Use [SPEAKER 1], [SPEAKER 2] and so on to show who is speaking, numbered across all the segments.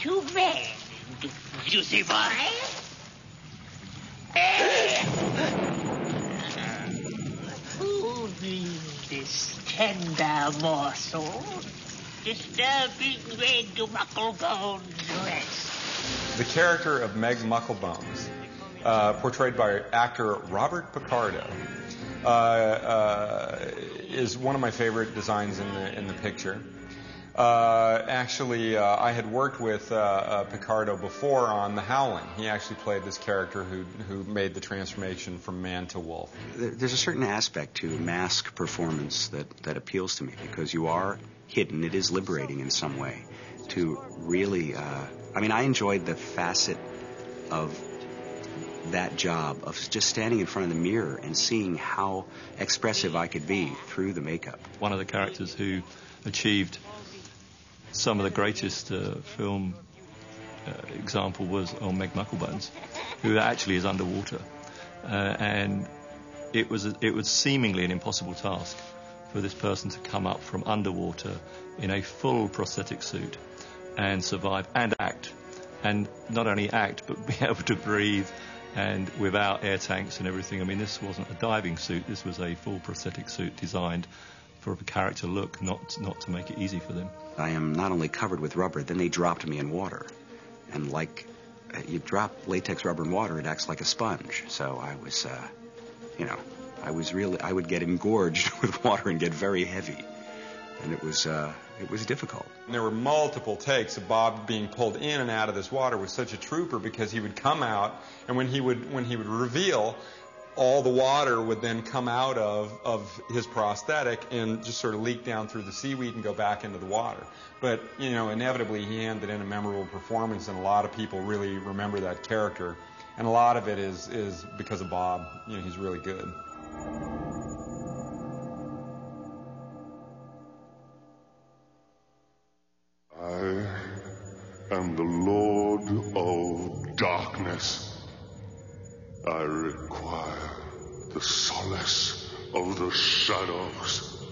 [SPEAKER 1] too bad. You see why? Who needs this tender morsel? Disturbing red Mucklebone's rest.
[SPEAKER 2] The character of Meg Mucklebones, portrayed by actor Robert Picardo, is one of my favorite designs in the picture. Actually, I had worked with Picardo before on The Howling. He actually played this character who made the transformation from man to wolf.
[SPEAKER 3] There's a certain aspect to mask performance that appeals to me because you are hidden. It is liberating in some way to really... I enjoyed the facet of that job of just standing in front of the mirror and seeing how expressive I could be through the makeup.
[SPEAKER 4] One of the characters who achieved some of the greatest film example was on Meg Mucklebones, who actually is underwater, and it was seemingly an impossible task for this person to come up from underwater in a full prosthetic suit and survive and act, and not only act but be able to breathe and without air tanks and everything. This wasn't a diving suit, this was a full prosthetic suit designed for a character look, not to make it easy for them.
[SPEAKER 3] I am not only covered with rubber, then they dropped me in water. And like you drop latex rubber in water, it acts like a sponge. So I was, I would get engorged with water and get very heavy. And it was difficult.
[SPEAKER 2] And there were multiple takes of Bob being pulled in and out of this water with such a trooper, because he would come out, and when he would reveal, all the water would then come out of his prosthetic and just sort of leak down through the seaweed and go back into the water. But, inevitably he handed in a memorable performance, and a lot of people really remember that character. And a lot of it is because of Bob. He's really good.
[SPEAKER 5] I am the Lord of Darkness. I require the solace of the shadows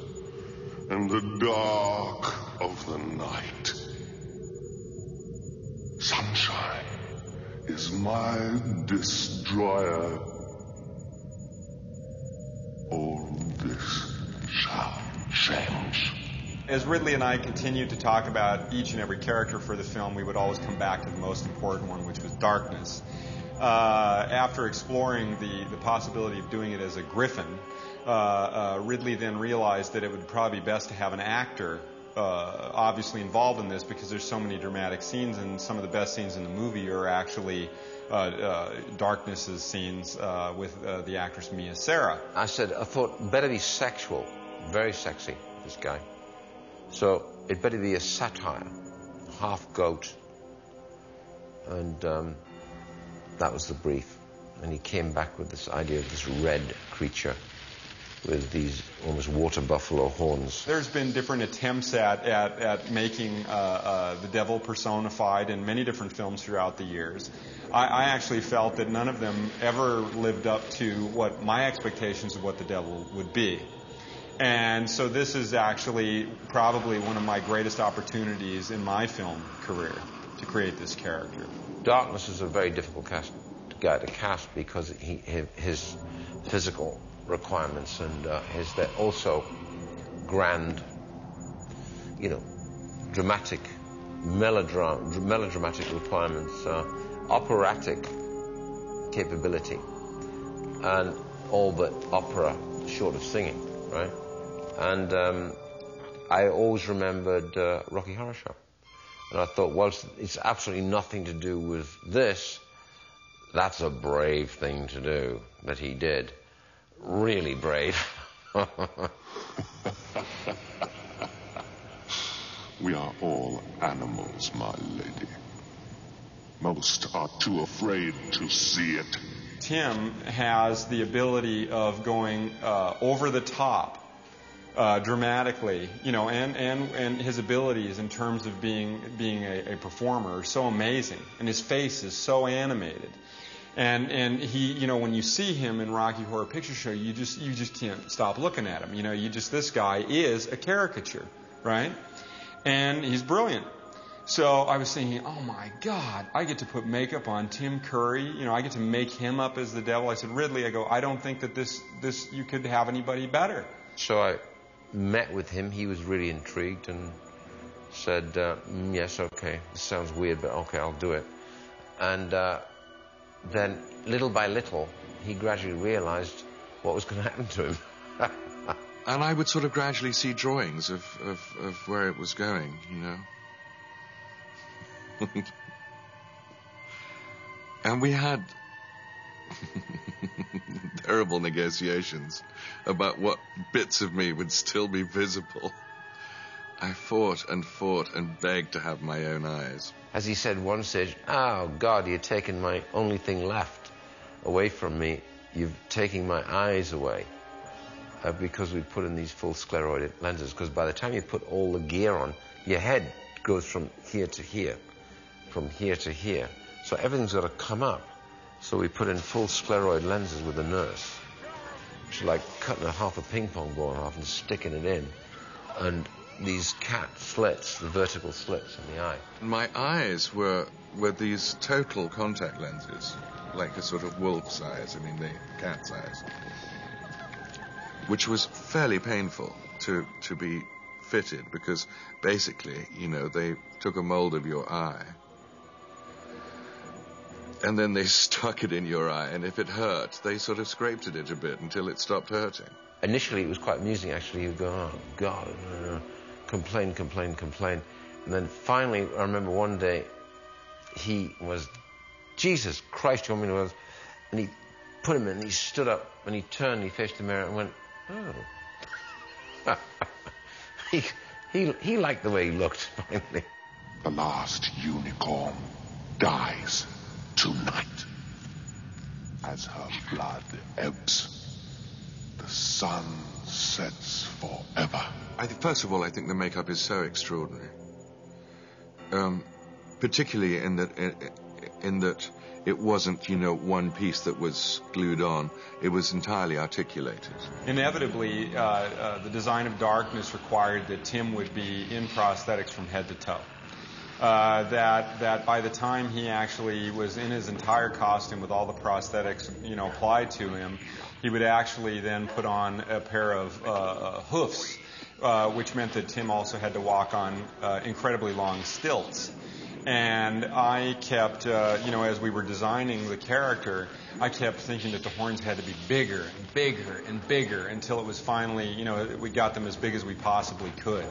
[SPEAKER 5] and the dark of the night. Sunshine is my destroyer. All this shall change.
[SPEAKER 2] As Ridley and I continued to talk about each and every character for the film, we would always come back to the most important one, which was darkness. After exploring the possibility of doing it as a griffin, Ridley then realized that it would probably be best to have an actor obviously involved in this, because there's so many dramatic scenes, and some of the best scenes in the movie are actually Darkness's scenes with the actress Mia Sara.
[SPEAKER 6] I thought better be sexual, very sexy, this guy. So it better be a satire, half goat, and that was the brief. And he came back with this idea of this red creature with these almost water buffalo horns.
[SPEAKER 2] There's been different attempts at making the devil personified in many different films throughout the years. I actually felt that none of them ever lived up to what my expectations of what the devil would be. And so this is actually probably one of my greatest opportunities in my film career to create this character.
[SPEAKER 6] Darkness is a very difficult guy to cast because his physical requirements and they're also grand, dramatic, melodramatic requirements, operatic capability, and all but opera short of singing, right? And I always remembered Rocky Horror Show. And I thought, well, it's absolutely nothing to do with this. That's a brave thing to do that he did. Really brave.
[SPEAKER 5] We are all animals, my lady. Most are too afraid to see it.
[SPEAKER 2] Tim has the ability of going over the top dramatically, and his abilities in terms of being a performer are so amazing, and his face is so animated. And he, when you see him in Rocky Horror Picture Show, you just can't stop looking at him. This guy is a caricature, right? And he's brilliant. So I was thinking, oh my God, I get to put makeup on Tim Curry. You know, I get to make him up as the devil. I said, Ridley, I go, I don't think that this you could have anybody better.
[SPEAKER 6] So I met with him. He was really intrigued and said, yes, okay, this sounds weird, but okay, I'll do it. And then, little by little, he gradually realized what was going to happen to him.
[SPEAKER 7] And I would sort of gradually see drawings of where it was going, you know. And we had terrible negotiations about what bits of me would still be visible. I fought and fought and begged to have my own eyes.
[SPEAKER 6] As he said one stage, oh God, you're taking my only thing left away from me. You've taken my eyes away. Because we put in these full scleroid lenses, because by the time you put all the gear on, your head goes from here to here, from here to here. So everything's got to come up. So we put in full scleroid lenses with the nurse. It's like cutting half a ping pong ball in half and sticking it in. And these cat slits, the vertical slits in the eye.
[SPEAKER 7] My eyes were these total contact lenses, like a sort of wolf's eyes, I mean the cat's eyes, which was fairly painful to be fitted, because basically, you know, they took a mold of your eye and then they stuck it in your eye, and if it hurt, they sort of scraped at it a bit until it stopped hurting.
[SPEAKER 6] Initially, it was quite amusing, actually. You'd go, oh, God, complain. And then finally, I remember one day, he was, Jesus Christ, you want me to... And he put him in, and he stood up, and he turned, he faced the mirror and went, oh. he liked the way he looked, finally.
[SPEAKER 5] The last unicorn dies tonight. As her blood ebbs, the sun sets forever.
[SPEAKER 7] I think, first of all, I think the makeup is so extraordinary. Particularly in that it wasn't, you know, one piece that was glued on. It was entirely articulated.
[SPEAKER 2] Inevitably, the design of Darkness required that Tim would be in prosthetics from head to toe. That by the time he actually was in his entire costume with all the prosthetics, you know, applied to him, he would actually then put on a pair of hoofs, which meant that Tim also had to walk on incredibly long stilts. And I kept, you know, as we were designing the character, I kept thinking that the horns had to be bigger and bigger and bigger until it was finally, you know, we got them as big as we possibly could.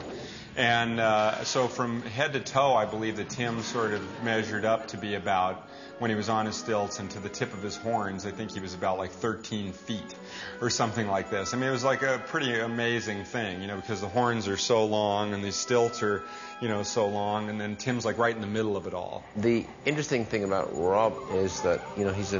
[SPEAKER 2] And so from head to toe, I believe that Tim sort of measured up to be about, when he was on his stilts and to the tip of his horns, I think he was about like 13 feet or something like this. I mean, it was like a pretty amazing thing, you know, because the horns are so long and these stilts are, you know, so long, and then Tim's like right in the middle of it all.
[SPEAKER 6] The interesting thing about Rob is that, you know, he's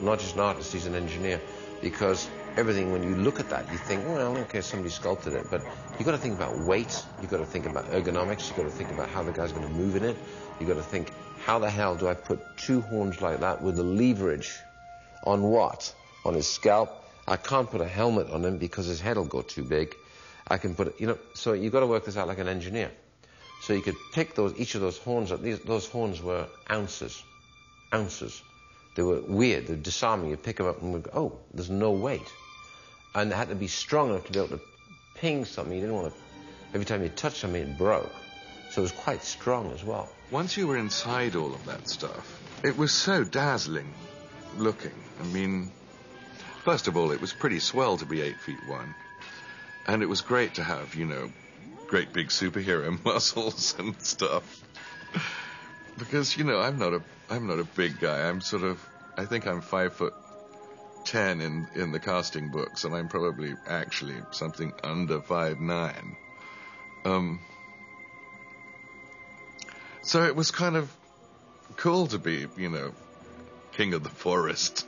[SPEAKER 6] not just an artist, he's an engineer, because everything, when you look at that, you think, well, okay, somebody sculpted it, but you've got to think about weight, you've got to think about ergonomics, you've got to think about how the guy's going to move in it, you've got to think, how the hell do I put two horns like that with the leverage on what? On his scalp? I can't put a helmet on him because his head will go too big. I can put it, you know, so you've got to work this out like an engineer. So you could pick each of those horns up. Those horns were ounces. They were weird, they were disarming. You pick them up and you go, oh, there's no weight. And they had to be strong enough to be able to ping something. You didn't want to, every time you touched something, it broke. So it was quite strong as well.
[SPEAKER 7] Once you were inside all of that stuff, it was so dazzling looking. I mean, first of all, it was pretty swell to be 8'1". And it was great to have, you know, great big superhero muscles and stuff. Because, you know, I'm not a big guy. I think I'm 5'10" in the casting books, and I'm probably actually something under 5'9". So it was kind of cool to be, you know, king of the forest.